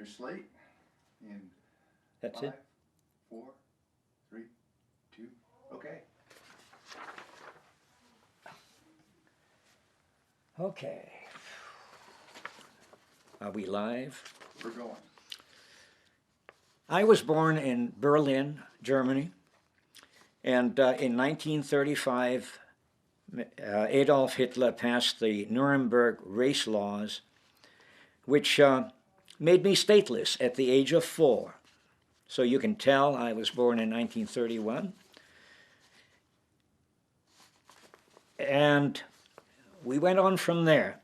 slate in That's 5, it. 4, 3, 2, okay. Okay. Are we live? We're going. I was born in Berlin, Germany, and in 1935, Adolf Hitler passed the Nuremberg race laws, which made me stateless at the age of 4. So you can tell I was born in 1931. And we went on from there.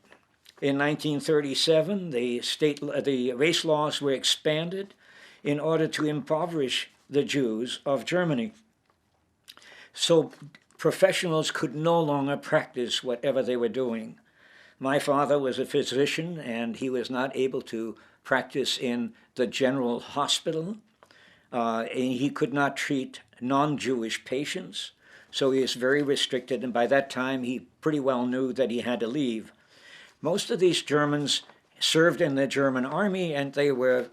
In 1937, the race laws were expanded in order to impoverish the Jews of Germany. So professionals could no longer practice whatever they were doing. My father was a physician, and he was not able to practice in the general hospital. He could not treat non-Jewish patients, so he was very restricted, and by that time he pretty well knew that he had to leave. Most of these Germans served in the German army, and they were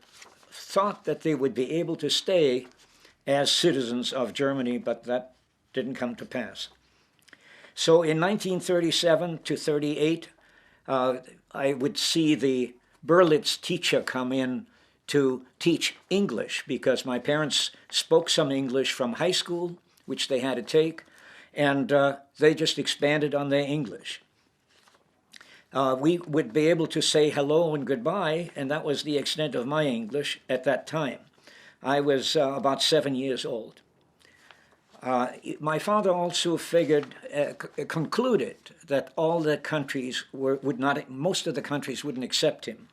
thought that they would be able to stay as citizens of Germany, but that didn't come to pass. So in 1937 to 38, I would see the Berlitz teacher come in to teach English, because my parents spoke some English from high school, which they had to take, and they just expanded on their English. We would be able to say hello and goodbye, and that was the extent of my English at that time. I was about 7 years old. My father also concluded that all the countries most of the countries wouldn't accept him.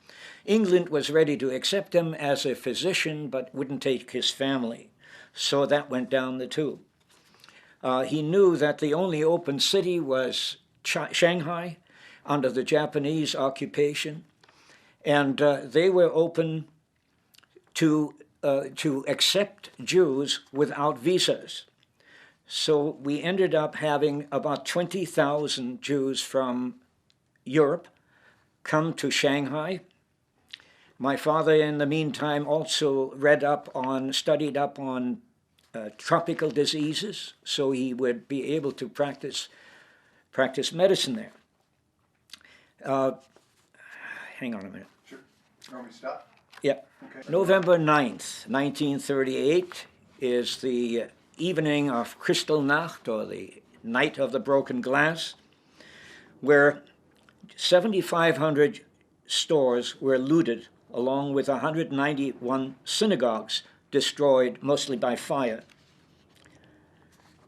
England was ready to accept him as a physician, but wouldn't take his family. So that went down the tube. He knew that the only open city was Shanghai under the Japanese occupation, and they were open to accept Jews without visas. So we ended up having about 20,000 Jews from Europe come to Shanghai. My father, in the meantime, also studied up on tropical diseases, so he would be able to practice medicine there. Hang on a minute. Sure. You want me to stop? Yeah. Okay. November 9th, 1938 is the evening of Kristallnacht, or the Night of the Broken Glass, where 7,500 stores were looted, along with 191 synagogues destroyed, mostly by fire.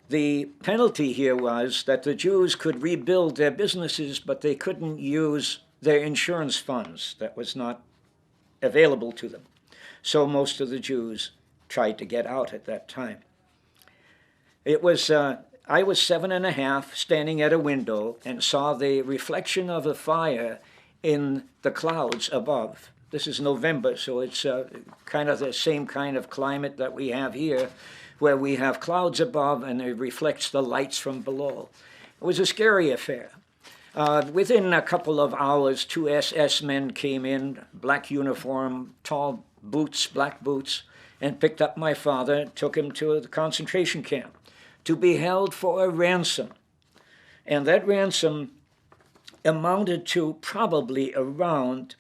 The penalty here was that the Jews could rebuild their businesses, but they couldn't use their insurance funds. That was not available to them. So most of the Jews tried to get out at that time. It was, I was 7.5, standing at a window, and saw the reflection of the fire in the clouds above. This is November, so it's kind of the same kind of climate that we have here, where we have clouds above and it reflects the lights from below. It was a scary affair. Within a couple of hours, 2 SS men came in, black uniform, tall boots, black boots, and picked up my father, took him to the concentration camp to be held for a ransom. And that ransom amounted to probably around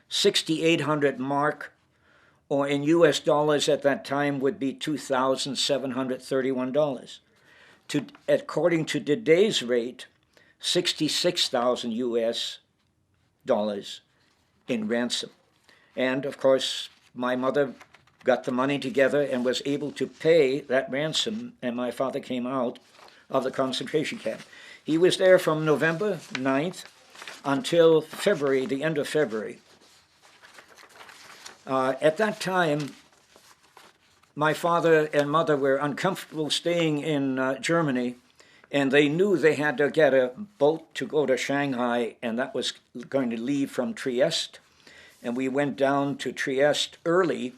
6,800 mark, or in US dollars at that time would be $2,731. According to today's rate, 66,000 US dollars in ransom. And of course, my mother got the money together and was able to pay that ransom, and my father came out of the concentration camp. He was there from November 9th until February, the end of February. At that time, my father and mother were uncomfortable staying in Germany, and they knew they had to get a boat to go to Shanghai, and that was going to leave from Trieste. And we went down to Trieste early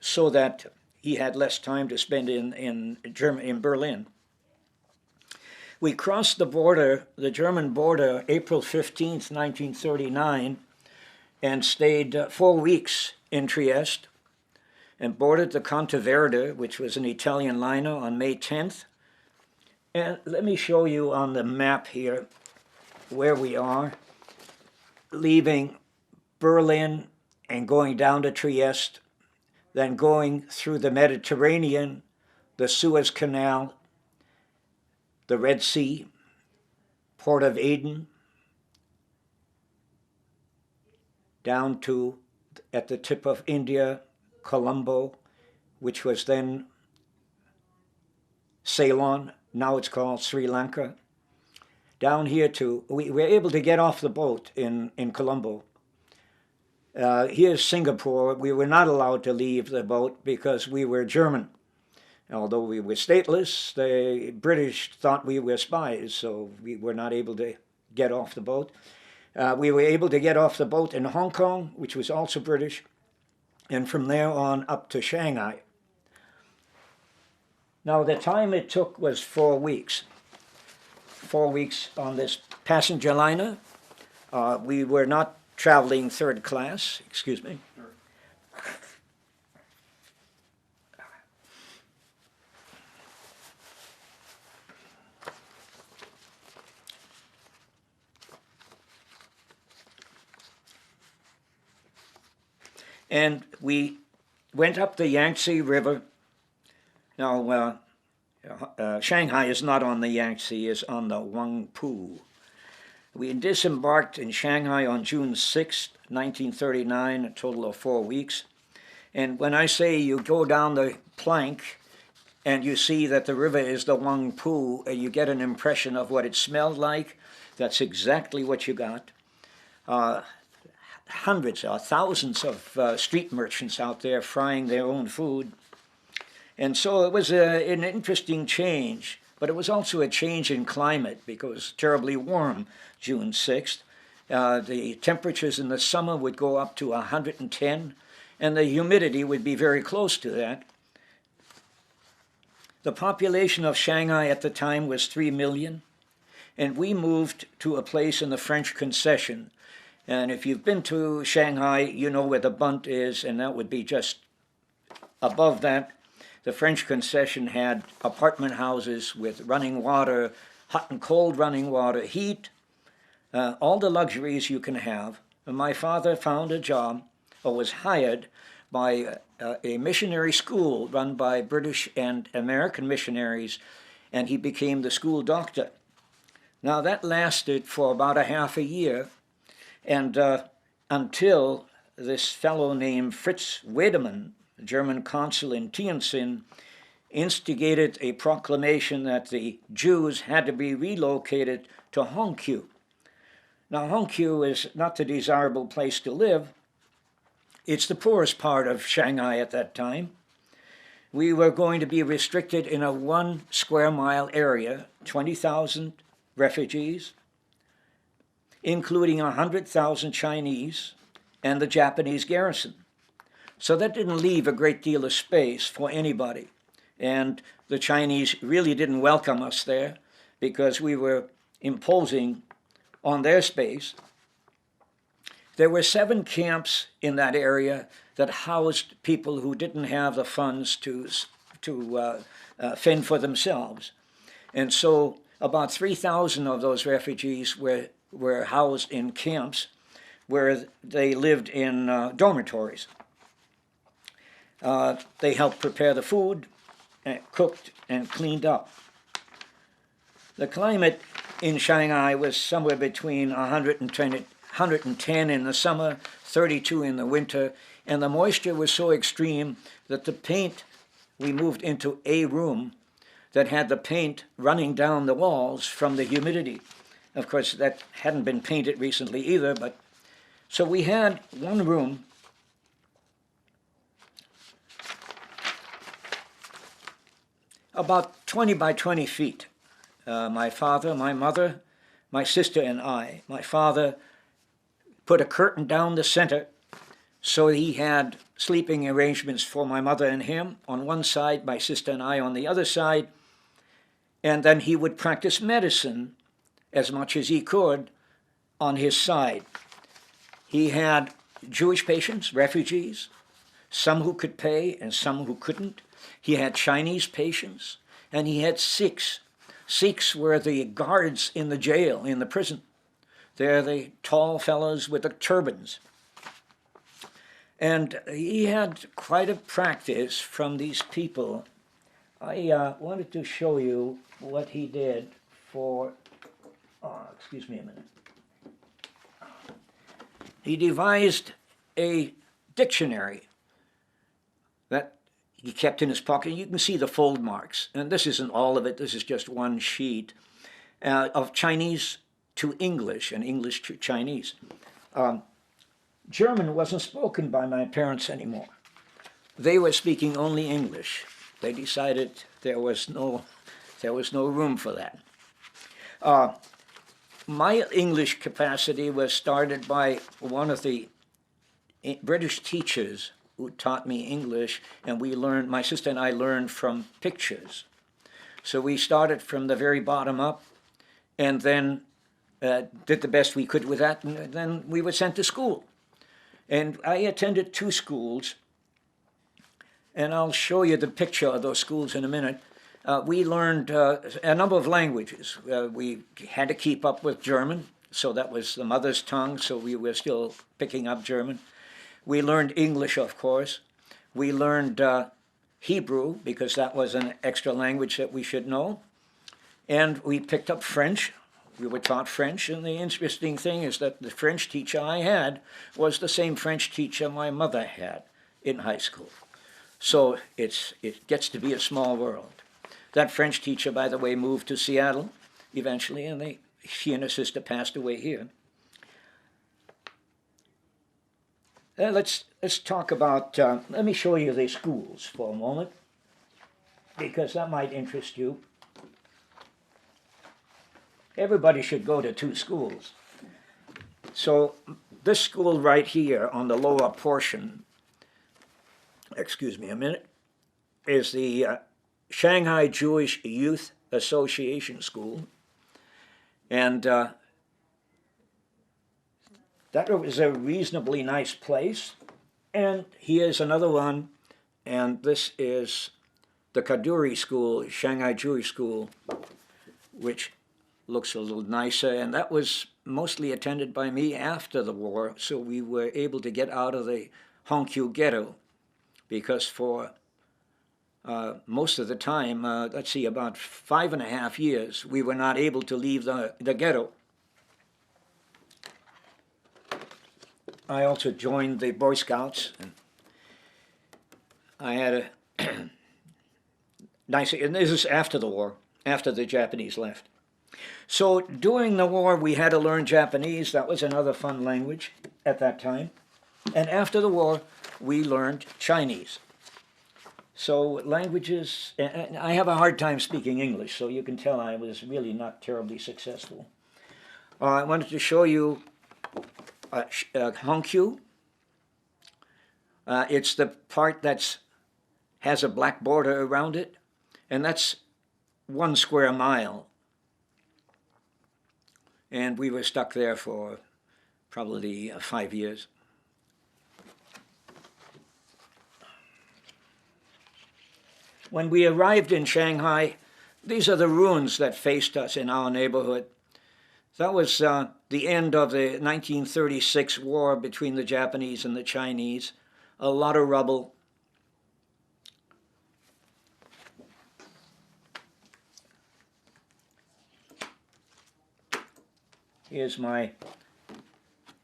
so that he had less time to spend in Berlin. We crossed the border, the German border, April 15th, 1939, and stayed 4 weeks in Trieste and boarded the Conte Verde, which was an Italian liner, on May 10th. And let me show you on the map here where we are, leaving Berlin and going down to Trieste, then going through the Mediterranean, the Suez Canal, the Red Sea, Port of Aden, down to, at the tip of India, Colombo, which was then Ceylon, now it's called Sri Lanka. Down here to, we were able to get off the boat in Colombo. Here's Singapore. We were not allowed to leave the boat because we were German. Although we were stateless, the British thought we were spies, so we were not able to get off the boat. We were able to get off the boat in Hong Kong, which was also British, and from there on up to Shanghai. Now, the time it took was 4 weeks. 4 weeks on this passenger liner. We were not traveling third class, excuse me. And we went up the Yangtze River. Now, Shanghai is not on the Yangtze, it's on the Hongkew. We disembarked in Shanghai on June 6, 1939, a total of 4 weeks. And when I say you go down the plank and you see that the river is the Hongkew, and you get an impression of what it smelled like, that's exactly what you got. Hundreds or thousands of street merchants out there frying their own food. And so it was an interesting change, but it was also a change in climate because it was terribly warm June 6th. The temperatures in the summer would go up to 110, and the humidity would be very close to that. The population of Shanghai at the time was 3 million, and we moved to a place in the French concession. And if you've been to Shanghai, you know where the Bunt is, and that would be just above that. The French concession had apartment houses with running water, hot and cold running water, heat, all the luxuries you can have. And my father found a job, or was hired by a missionary school run by British and American missionaries, and he became the school doctor. Now that lasted for about a half a year, and until this fellow named Fritz Wedemann, the German consul in Tientsin, instigated a proclamation that the Jews had to be relocated to Hongkew. Now, Hongkew is not the desirable place to live. It's the poorest part of Shanghai at that time. We were going to be restricted in a 1 square mile area, 20,000 refugees, including 100,000 Chinese and the Japanese garrison. So that didn't leave a great deal of space for anybody. And the Chinese really didn't welcome us there because we were imposing on their space. There were 7 camps in that area that housed people who didn't have the funds to fend for themselves. And so about 3,000 of those refugees were housed in camps where they lived in dormitories. They helped prepare the food, cooked and cleaned up. The climate in Shanghai was somewhere between 110 in the summer, 32 in the winter, and the moisture was so extreme that the paint, we moved into a room that had the paint running down the walls from the humidity. Of course, that hadn't been painted recently either, but so we had one room about 20 by 20 feet. My father, my mother, my sister, and I. My father put a curtain down the center so he had sleeping arrangements for my mother and him on one side, my sister and I on the other side, and then he would practice medicine as much as he could on his side. He had Jewish patients, refugees, some who could pay and some who couldn't. He had Chinese patients, and he had Sikhs. Sikhs were the guards in the jail, in the prison. They're the tall fellows with the turbans. And he had quite a practice from these people. I wanted to show you what he did for, excuse me a minute. He devised a dictionary that he kept in his pocket. You can see the fold marks. And this isn't all of it. This is just one sheet of Chinese to English and English to Chinese. German wasn't spoken by my parents anymore. They were speaking only English. They decided there was no room for that. My English capacity was started by one of the British teachers who taught me English, and my sister and I learned from pictures. So we started from the very bottom up, and then did the best we could with that, and then we were sent to school. And I attended 2 schools, and I'll show you the picture of those schools in a minute. We learned a number of languages. We had to keep up with German, so that was the mother's tongue, so we were still picking up German. We learned English, of course. We learned Hebrew, because that was an extra language that we should know. And we picked up French. We were taught French, and the interesting thing is that the French teacher I had was the same French teacher my mother had in high school. So it gets to be a small world. That French teacher, by the way, moved to Seattle eventually, and she and her sister passed away here. Let's talk about, let me show you the schools for a moment, because that might interest you. Everybody should go to 2 schools. So this school right here on the lower portion, excuse me a minute, is the Shanghai Jewish Youth Association School. And that was a reasonably nice place. And here's another one, and this is the Kaduri School, Shanghai Jewish School, which looks a little nicer, and that was mostly attended by me after the war, so we were able to get out of the Hongkew ghetto, because for most of the time, let's see, about 5.5 years, we were not able to leave the ghetto. I also joined the Boy Scouts, and I had a nice, and this is after the war, after the Japanese left. So during the war, we had to learn Japanese. That was another fun language at that time. And after the war, we learned Chinese. So languages, and I have a hard time speaking English, so you can tell I was really not terribly successful. I wanted to show you Hongkew. It's the part that has a black border around it, and that's 1 square mile. And we were stuck there for probably 5 years. When we arrived in Shanghai, these are the ruins that faced us in our neighborhood. That was the end of the 1936 war between the Japanese and the Chinese. A lot of rubble. Here's my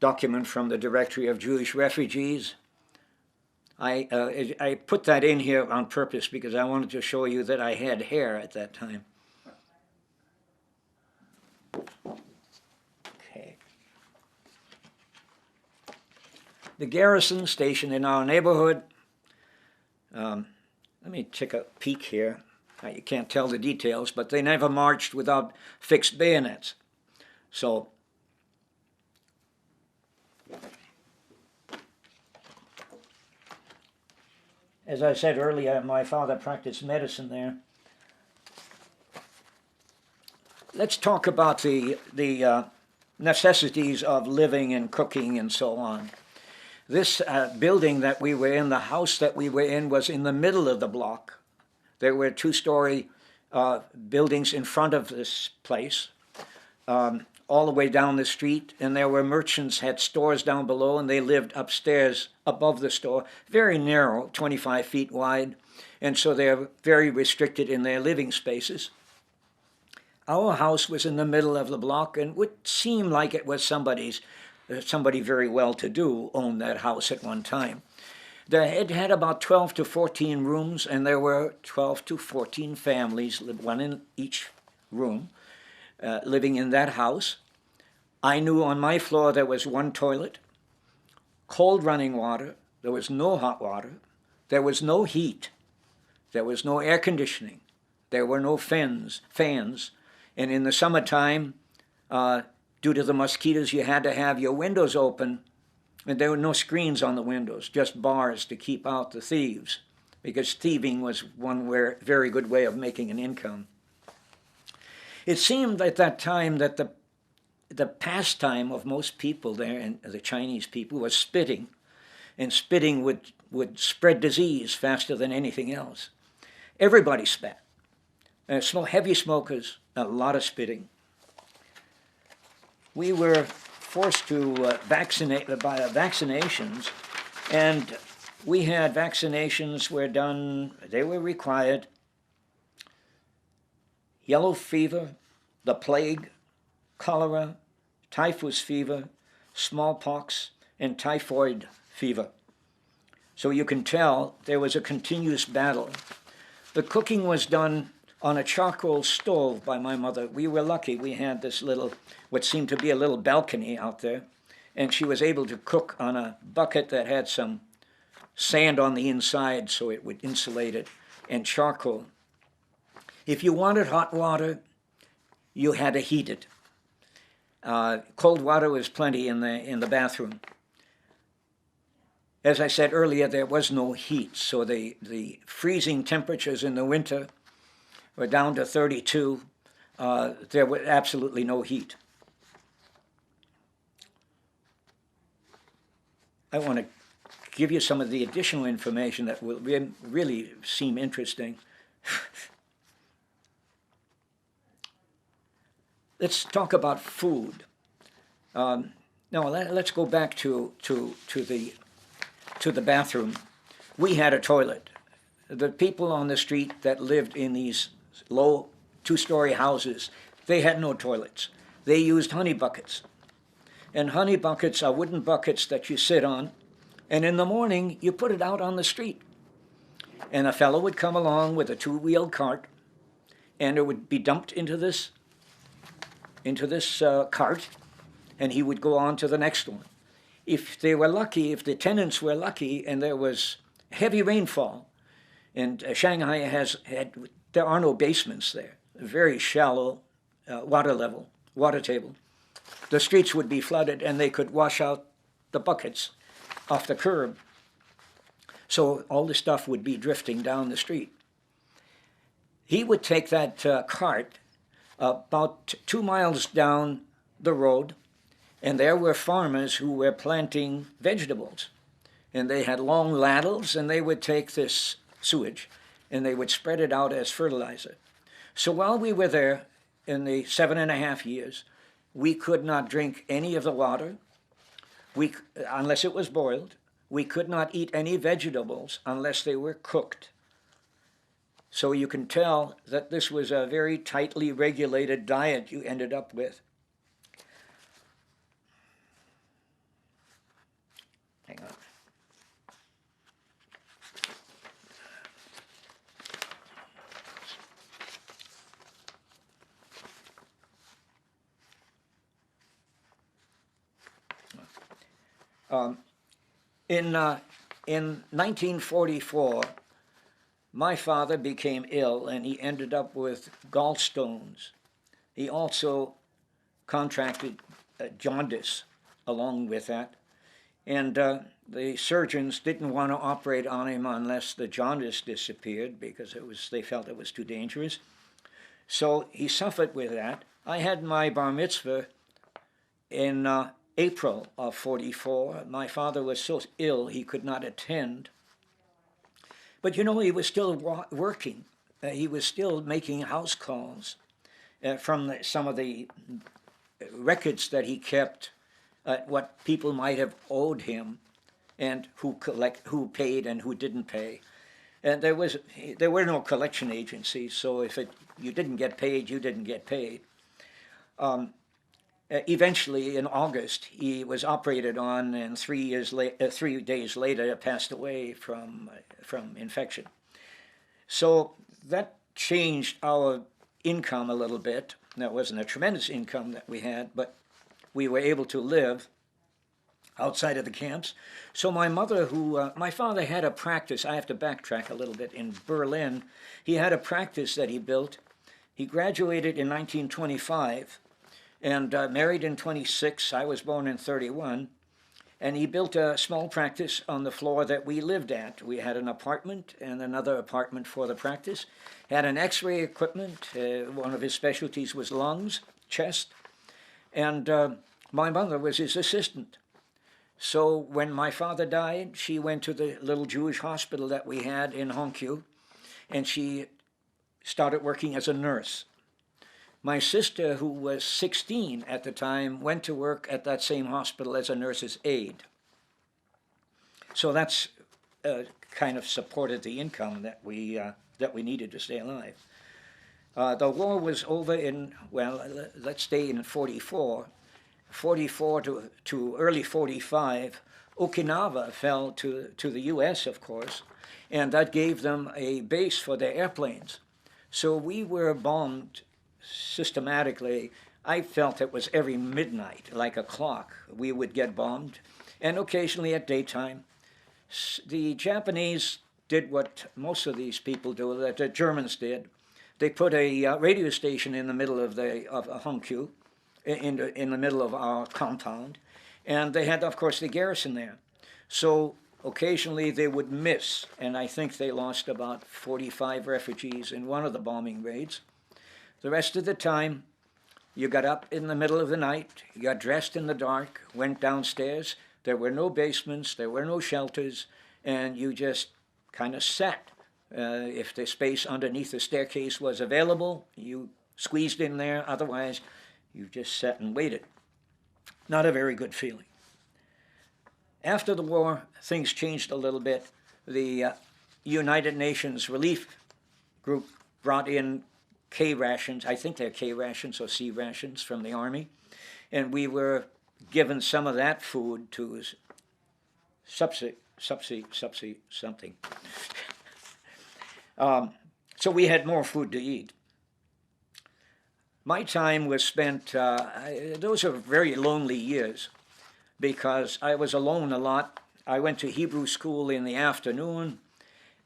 document from the Directory of Jewish Refugees. I put that in here on purpose because I wanted to show you that I had hair at that time. Okay. The garrison stationed in our neighborhood. Let me take a peek here. You can't tell the details, but they never marched without fixed bayonets. So as I said earlier, my father practiced medicine there. Let's talk about the necessities of living and cooking and so on. This building that we were in, the house that we were in, was in the middle of the block. There were two-story buildings in front of this place, all the way down the street, and there were merchants, had stores down below, and they lived upstairs above the store, very narrow, 25 feet wide, and so they're very restricted in their living spaces. Our house was in the middle of the block, and would seem like it was somebody very well-to-do owned that house at one time. It had about 12 to 14 rooms, and there were 12 to 14 families, one in each room, living in that house. I knew on my floor there was one toilet, cold running water, there was no hot water, there was no heat, there was no air conditioning, there were no fans, and in the summertime, due to the mosquitoes, you had to have your windows open, and there were no screens on the windows, just bars to keep out the thieves, because thieving was one very good way of making an income. It seemed at that time that the pastime of most people there, and the Chinese people, was spitting, and spitting would spread disease faster than anything else. Everybody spat. Heavy smokers, a lot of spitting. We were forced to vaccinate by vaccinations, and we had vaccinations they were required. Yellow fever, the plague, cholera, typhus fever, smallpox, and typhoid fever. So you can tell there was a continuous battle. The cooking was done on a charcoal stove by my mother. We were lucky. We had this what seemed to be a little balcony out there, and she was able to cook on a bucket that had some sand on the inside so it would insulate it, and charcoal. If you wanted hot water, you had to heat it. Cold water was plenty in the bathroom. As I said earlier, there was no heat, so the freezing temperatures in the winter were down to 32. There was absolutely no heat. I want to give you some of the additional information that will really seem interesting. Let's talk about food. Now let's go back to the bathroom. We had a toilet. The people on the street that lived in these low two-story houses, they had no toilets. They used honey buckets. And honey buckets are wooden buckets that you sit on, and in the morning you put it out on the street. And a fellow would come along with a two-wheeled cart, and it would be dumped into this cart, and he would go on to the next one. If they were lucky, if the tenants were lucky, and there was heavy rainfall, and Shanghai there are no basements there, very shallow water table. The streets would be flooded, and they could wash out the buckets off the curb. So all the stuff would be drifting down the street. He would take that cart about 2 miles down the road, and there were farmers who were planting vegetables. And they had long ladles, and they would take this sewage, and they would spread it out as fertilizer. So while we were there in the 7.5 years, we could not drink any of the water unless it was boiled. We could not eat any vegetables unless they were cooked. So you can tell that this was a very tightly regulated diet you ended up with. Hang on. In 1944, my father became ill, and he ended up with gallstones. He also contracted jaundice along with that, and the surgeons didn't want to operate on him unless the jaundice disappeared, because they felt it was too dangerous. So he suffered with that. I had my bar mitzvah in April of 44. My father was so ill he could not attend. But you know, he was still working. He was still making house calls from some of the records that he kept, what people might have owed him, and who paid and who didn't pay. And there were no collection agencies, so if you didn't get paid, you didn't get paid. Eventually, in August, he was operated on, and 3 days later, passed away from infection. So that changed our income a little bit. That wasn't a tremendous income that we had, but we were able to live outside of the camps. So my mother, my father had a practice, I have to backtrack a little bit, in Berlin. He had a practice that he built. He graduated in 1925 and married in 26. I was born in 31. And he built a small practice on the floor that we lived at. We had an apartment and another apartment for the practice. Had an x-ray equipment. One of his specialties was lungs, chest. And my mother was his assistant. So when my father died, she went to the little Jewish hospital that we had in Hongkew, and she started working as a nurse. My sister, who was 16 at the time, went to work at that same hospital as a nurse's aide. So that's kind of supported the income that we needed to stay alive. The war was over in, well, let's stay in 44. 44 to early 45, Okinawa fell to the U.S., of course, and that gave them a base for their airplanes. So we were bombed systematically. I felt it was every midnight, like a clock, we would get bombed, and occasionally at daytime. The Japanese did what most of these people do, that the Germans did. They put a radio station in the middle of Hongkew, in the middle of our compound, and they had, of course, the garrison there. So occasionally they would miss, and I think they lost about 45 refugees in one of the bombing raids. The rest of the time, you got up in the middle of the night, you got dressed in the dark, went downstairs. There were no basements, there were no shelters, and you just kind of sat. If the space underneath the staircase was available, you squeezed in there. Otherwise, you just sat and waited. Not a very good feeling. After the war, things changed a little bit. The United Nations Relief Group brought in K rations. I think they're K rations or C rations from the Army. And we were given some of that food to something. So we had more food to eat. My time was spent, those are very lonely years because I was alone a lot. I went to Hebrew school in the afternoon,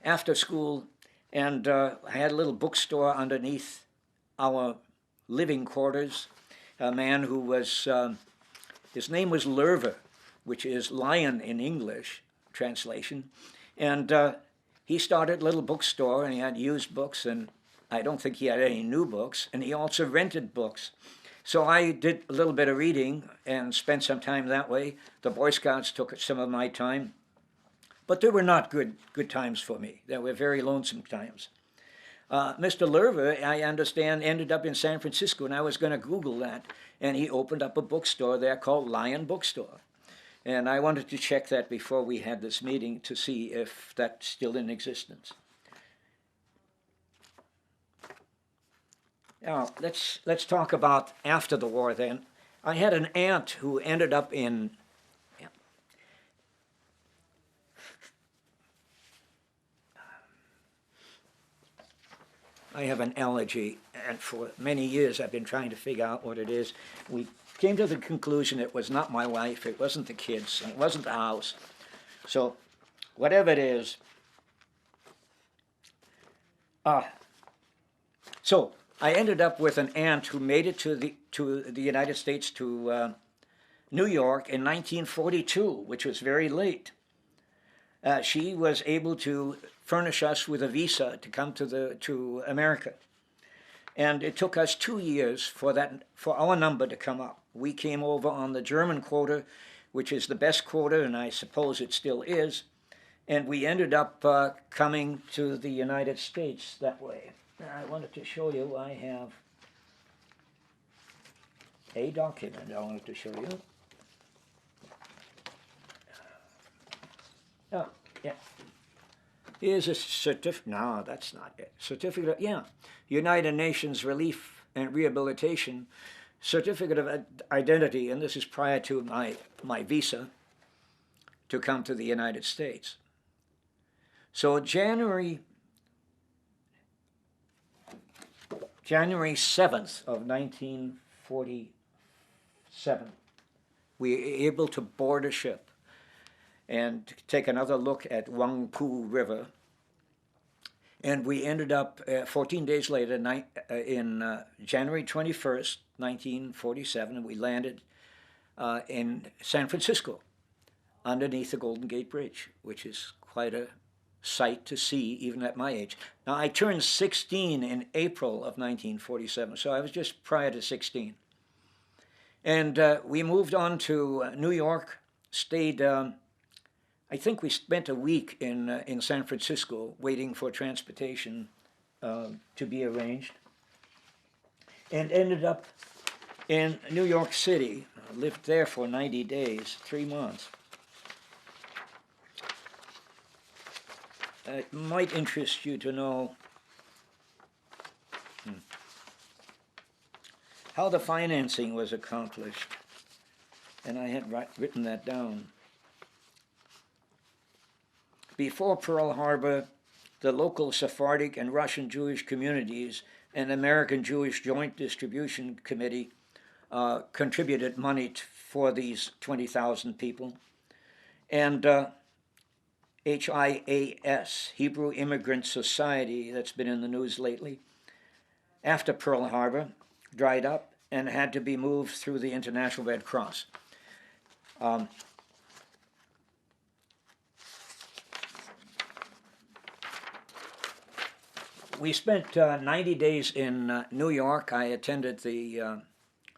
after school, and I had a little bookstore underneath our living quarters. A man who was, his name was Lerver, which is lion in English translation, and he started a little bookstore, and he had used books, and I don't think he had any new books, and he also rented books. So I did a little bit of reading and spent some time that way. The Boy Scouts took some of my time, but they were not good times for me. They were very lonesome times. Mr. Lerver, I understand, ended up in San Francisco, and I was going to Google that, and he opened up a bookstore there called Lion Bookstore. And I wanted to check that before we had this meeting to see if that's still in existence. Now, let's talk about after the war then. I had an aunt who ended up in, I have an allergy, and for many years I've been trying to figure out what it is. We came to the conclusion it was not my wife, it wasn't the kids, and it wasn't the house. So, whatever it is. So, I ended up with an aunt who made it to the United States, to New York in 1942, which was very late. She was able to furnish us with a visa to come to America. And it took us 2 years for our number to come up. We came over on the German quota, which is the best quota, and I suppose it still is. And we ended up coming to the United States that way. I wanted to show you, I have a document I wanted to show you. Oh, yeah. Here's a certificate. No, that's not it. Certificate, yeah. United Nations Relief and Rehabilitation Certificate of Identity, and this is prior to my visa to come to the United States. So January 7th of 1947, we were able to board a ship and take another look at Hongkew River. And we ended up 14 days later, in January 21st, 1947, we landed in San Francisco underneath the Golden Gate Bridge, which is quite a sight to see even at my age. Now, I turned 16 in April of 1947, so I was just prior to 16. And we moved on to New York, stayed, I think we spent a week in San Francisco waiting for transportation to be arranged, and ended up in New York City. I lived there for 90 days, 3 months. It might interest you to know how the financing was accomplished, and I had written that down. Before Pearl Harbor, the local Sephardic and Russian Jewish communities and American Jewish Joint Distribution Committee contributed money for these 20,000 people. And HIAS, Hebrew Immigrant Society, that's been in the news lately, after Pearl Harbor, dried up and had to be moved through the International Red Cross. We spent 90 days in New York. I attended the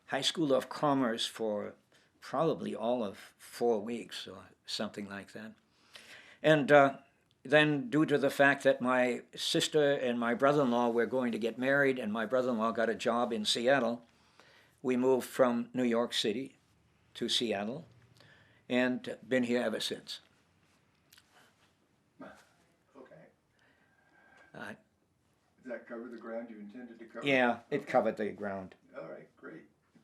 High School of Commerce for probably all of 4 weeks or something like that. And then due to the fact that my sister and my brother-in-law were going to get married and my brother-in-law got a job in Seattle, we moved from New York City to Seattle and been here ever since. Okay. Does that cover the ground you intended to cover? Yeah, it covered the ground. All right, great.